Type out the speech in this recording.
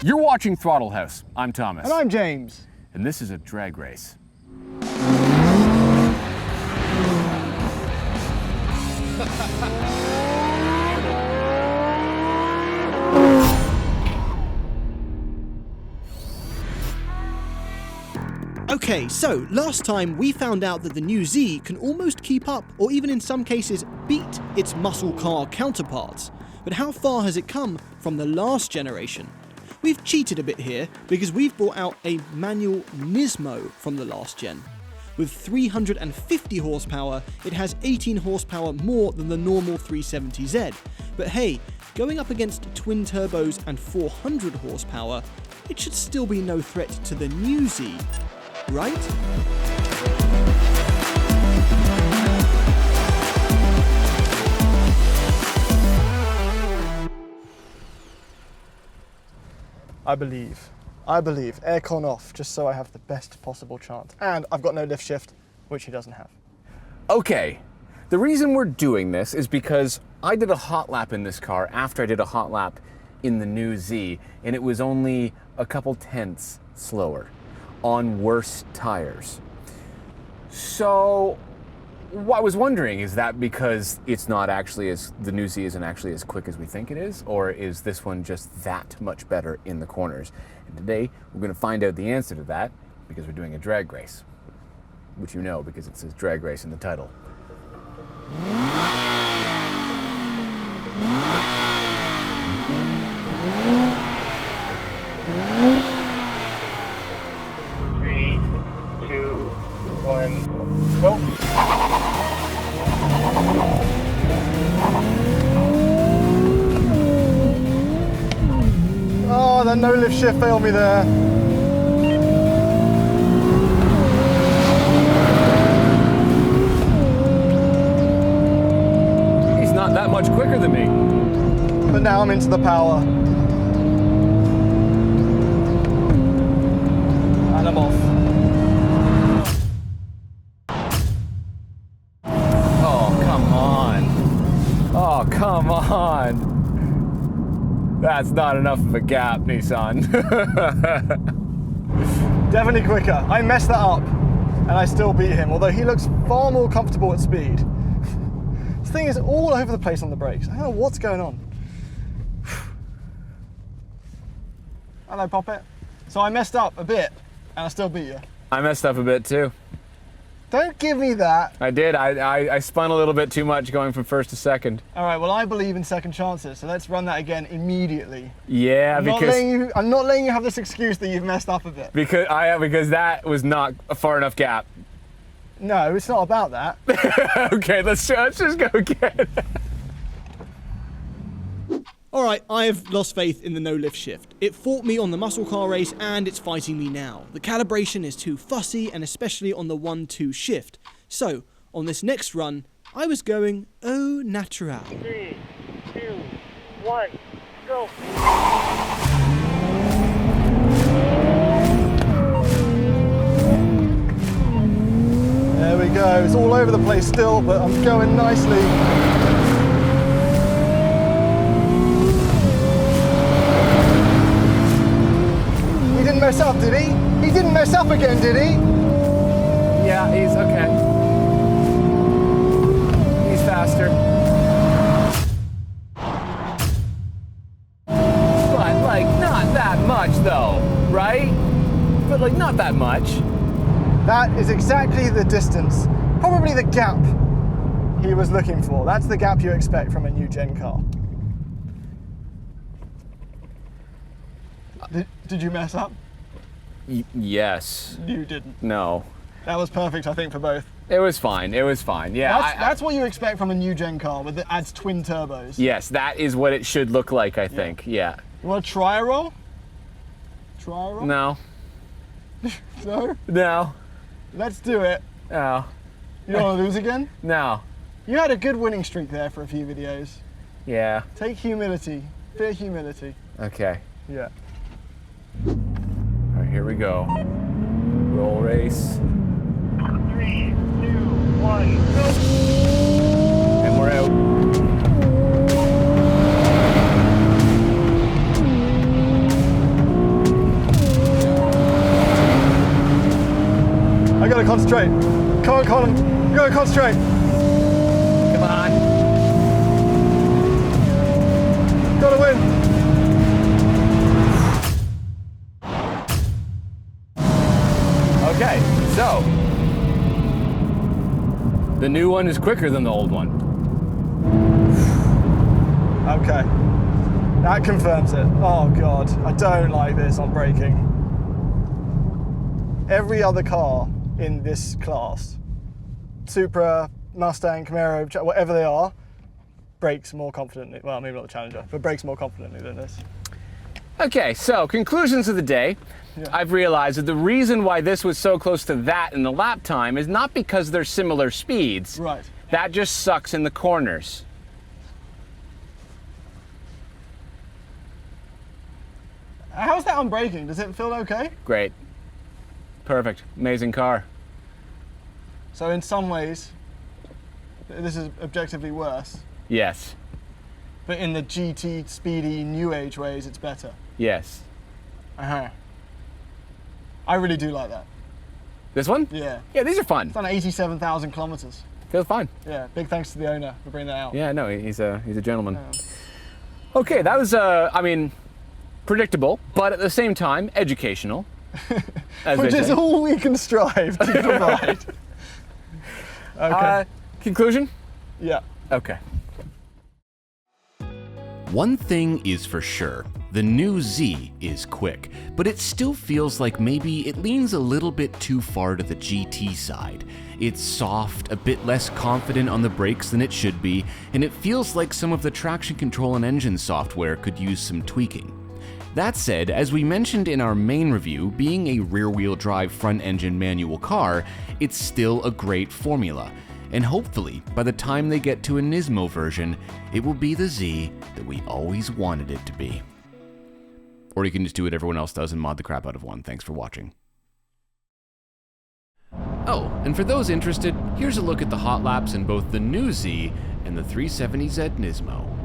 You're watching Throttle House. I'm Thomas. And I'm James. And this is a drag race. Okay, so last time we found out that the new Z can almost keep up, or even in some cases beat, its muscle car counterparts. But how far has it come from the last generation? We've cheated a bit here because we've brought out a manual Nismo from the last gen. With 350 horsepower, it has 18 horsepower more than the normal 370Z. But hey, going up against twin turbos and 400 horsepower, it should still be no threat to the new Z, right? I believe. Aircon off, just so I have the best possible chance. And I've got no lift shift, which he doesn't have. Okay, the reason we're doing this is because I did a hot lap in this car after I did a hot lap in the new Z, and it was only a couple tenths slower on worse tires. So what I was wondering, is that because it's not actually the new Z isn't actually as quick as we think it is, or is this one just that much better in the corners? And today we're going to find out the answer to that because we're doing a drag race, which you know because it says drag race in the title. Three, two, one, go. Oh, that no lift shift failed me there. He's not that much quicker than me. But now I'm into the power. And I'm off. Oh, come on. Oh, come on. That's not enough of a gap, Nissan. Definitely quicker. I messed that up and I still beat him, although he looks far more comfortable at speed. This thing is all over the place on the brakes. I don't know what's going on. Hello, Poppet. So I messed up a bit and I still beat you. I messed up a bit too. Don't give me that. I did. I spun a little bit too much going from first to second. All right, well, I believe in second chances, so let's run that again immediately. Yeah, I'm not letting you have this excuse that you've messed up a bit. Because that was not a far enough gap. No, it's not about that. Okay, let's just go again. Alright, I have lost faith in the no lift shift. It fought me on the muscle car race and it's fighting me now. The calibration is too fussy, and especially on the 1-2 shift. So, on this next run, I was going au natural. 3, 2, 1, go. There we go. It's all over the place still, but I'm going nicely. He didn't mess up, did he? He didn't mess up again, did he? Yeah, he's okay. He's faster. But like, not that much though, right? But like, not that much. That is exactly the distance, probably the gap he was looking for. That's the gap you expect from a new gen car. Did you mess up? Yes. You didn't. No. That was perfect, I think, for both. It was fine. It was fine. Yeah. That's what you expect from a new gen car that adds twin turbos. Yes, that is what it should look like, I think. Yeah. You want to try a roll? Try a roll? No. No? No. Let's do it. No. You don't want to lose again? No. You had a good winning streak there for a few videos. Yeah. Take humility. Bit of humility. Okay. Yeah. All right, here we go. Roll race. 3, 2, 1, go! And we're out. concentrate. Come on, Colin. Go, concentrate. Come on. Gotta win. Okay, so the new one is quicker than the old one. Okay. That confirms it. Oh God, I don't like this on braking. Every other car in this class, Supra, Mustang, Camaro, whatever they are, brakes more confidently. Well, maybe not the Challenger, but brakes more confidently than this. Okay, so conclusions of the day. Yeah. I've realized that the reason why this was so close to that in the lap time is not because they're similar speeds. Right. That just sucks in the corners. How's that on braking? Does it feel okay? Great. Perfect. Amazing car. So in some ways, this is objectively worse, Yes. but in the GT, speedy, new age ways, it's better. Yes. Uh-huh. I really do like that. This one? Yeah. Yeah, these are fun. It's done 87,000 kilometers. Feels fine. Yeah, big thanks to the owner for bringing that out. Yeah, no, he's a gentleman. Yeah. Okay, that was, I mean, predictable, but at the same time, educational. as Which they is say. all we can strive to provide. Okay. Conclusion? Yeah. Okay. One thing is for sure, the new Z is quick, but it still feels like maybe it leans a little bit too far to the GT side. It's soft, a bit less confident on the brakes than it should be, and it feels like some of the traction control and engine software could use some tweaking. That said, as we mentioned in our main review, being a rear-wheel drive front-engine manual car, it's still a great formula. And hopefully, by the time they get to a Nismo version, it will be the Z that we always wanted it to be. Or you can just do what everyone else does and mod the crap out of one. Thanks for watching. Oh, and for those interested, here's a look at the hot laps in both the new Z and the 370Z NISMO.